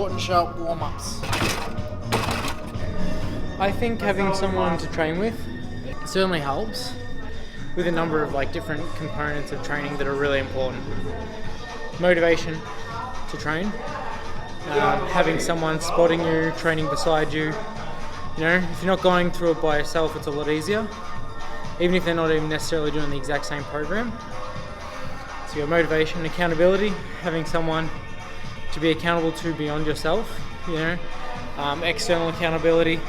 short and sharp warm-ups. I think having someone to train with certainly helps with a number of different components of training that are really important. Motivation to train, having someone spotting you, training beside you. You know, if you're not going through it by yourself, it's a lot easier, even if they're not even necessarily doing the exact same program. So your motivation, accountability, having someone to be accountable to beyond yourself, external accountability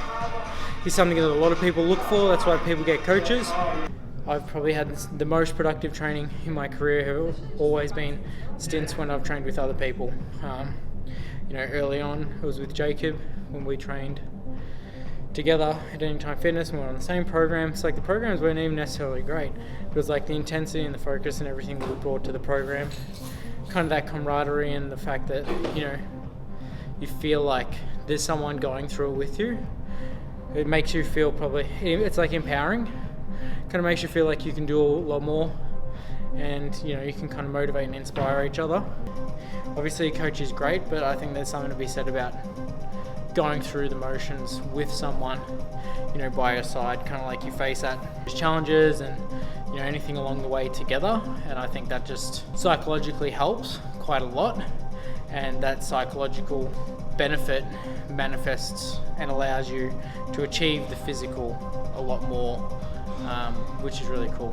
is something that a lot of people look for. That's why people get coaches. I've probably had the most productive training in my career have always been stints when I've trained with other people. Early on it was with Jacob when we trained together at Anytime Fitness and we were on the same program. It's the programs weren't even necessarily great. It was the intensity and the focus and everything that we brought to the program. Kind of that camaraderie and the fact that, you feel like there's someone going through it with you. It makes you feel it's empowering. Kind of makes you feel like you can do a lot more and, you can kind of motivate and inspire each other. Obviously a coach is great, but I think there's something to be said about going through the motions with someone, by your side, kind of you face challenges and, anything along the way together. And I think that just psychologically helps quite a lot. And that psychological benefit manifests and allows you to achieve the physical a lot more, which is really cool.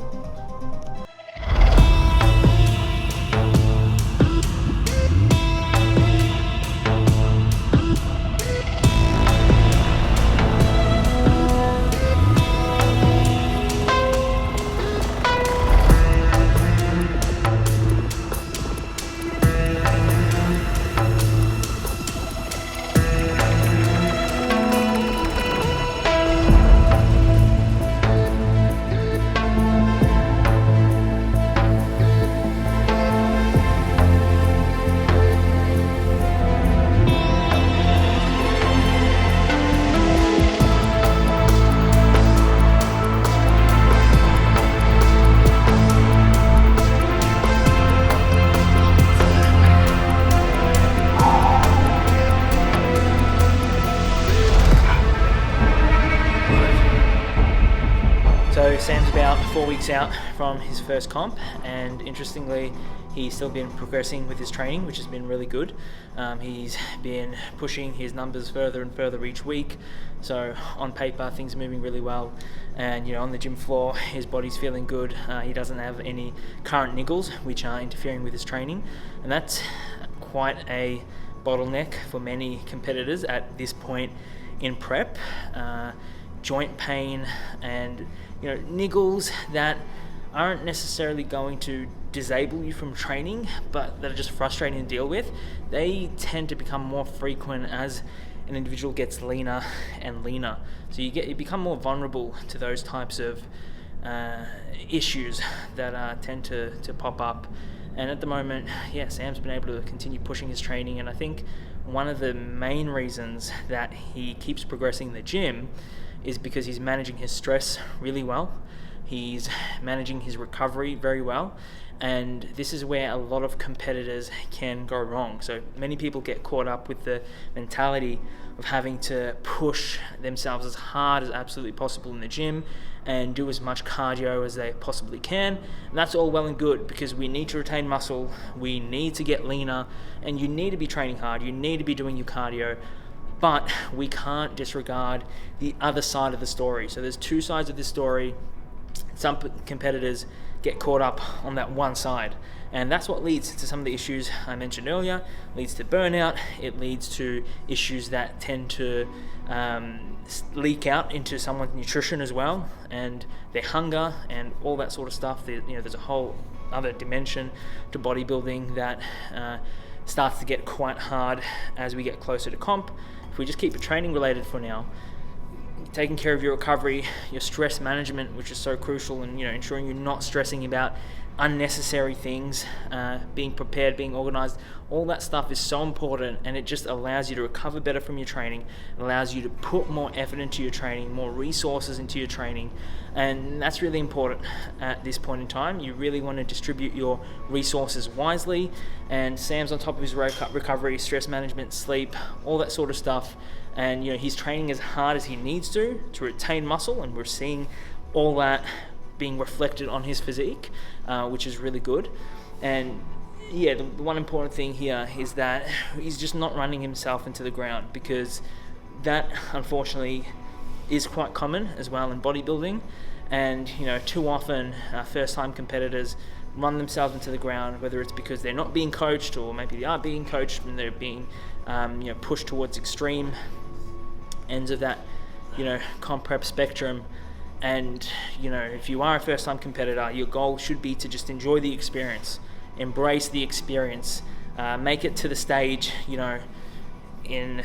So Sam's about 4 weeks out from his first comp, and interestingly he's still been progressing with his training, which has been really good. He's been pushing his numbers further and further each week, so on paper things are moving really well, and on the gym floor his body's feeling good. He doesn't have any current niggles which are interfering with his training, and that's quite a bottleneck for many competitors at this point in prep. Joint pain and niggles that aren't necessarily going to disable you from training, but that are just frustrating to deal with. They tend to become more frequent as an individual gets leaner and leaner. So you become more vulnerable to those types of issues that tend to pop up. And at the moment, Sam's been able to continue pushing his training, and I think one of the main reasons that he keeps progressing in the gym is because he's managing his stress really well. He's managing his recovery very well, and this is where a lot of competitors can go wrong. So many people get caught up with the mentality of having to push themselves as hard as absolutely possible in the gym and do as much cardio as they possibly can. And that's all well and good, because we need to retain muscle, we need to get leaner, and you need to be training hard, you need to be doing your cardio. But we can't disregard the other side of the story. So there's two sides of this story. Some competitors get caught up on that one side, and that's what leads to some of the issues I mentioned earlier. It leads to burnout. It leads to issues that tend to leak out into someone's nutrition as well, and their hunger and all that sort of stuff. There's a whole other dimension to bodybuilding that starts to get quite hard as we get closer to comp. If we just keep it training related for now, taking care of your recovery, your stress management, which is so crucial, and ensuring you're not stressing about unnecessary things, being prepared, being organized, all that stuff is so important, and it just allows you to recover better from your training. It allows you to put more effort into your training, more resources into your training, and that's really important at this point in time. You really want to distribute your resources wisely, and Sam's on top of his recovery, stress management, sleep, all that sort of stuff, and he's training as hard as he needs to retain muscle, and we're seeing all that being reflected on his physique, which is really good. And the one important thing here is that he's just not running himself into the ground, because that unfortunately is quite common as well in bodybuilding. And too often first-time competitors run themselves into the ground, whether it's because they're not being coached, or maybe they are being coached and they're being pushed towards extreme ends of that comp prep spectrum. And if you are a first-time competitor, your goal should be to just enjoy the experience, embrace the experience, make it to the stage in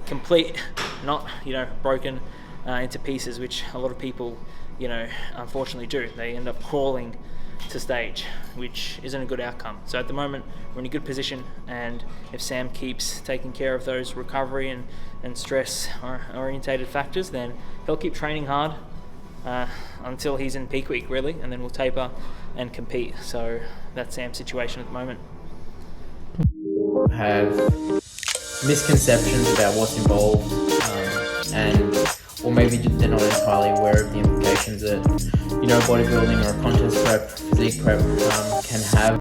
complete, not broken into pieces, which a lot of people unfortunately do. They end up crawling to stage, which isn't a good outcome. So at the moment we're in a good position, and if Sam keeps taking care of those recovery and stress orientated factors, then he'll keep training hard until he's in peak week, really, and then we'll taper and compete. So that's Sam's situation at the moment. Have misconceptions about what's involved, or maybe they're not entirely aware of the implications that bodybuilding or contest prep, physique prep can have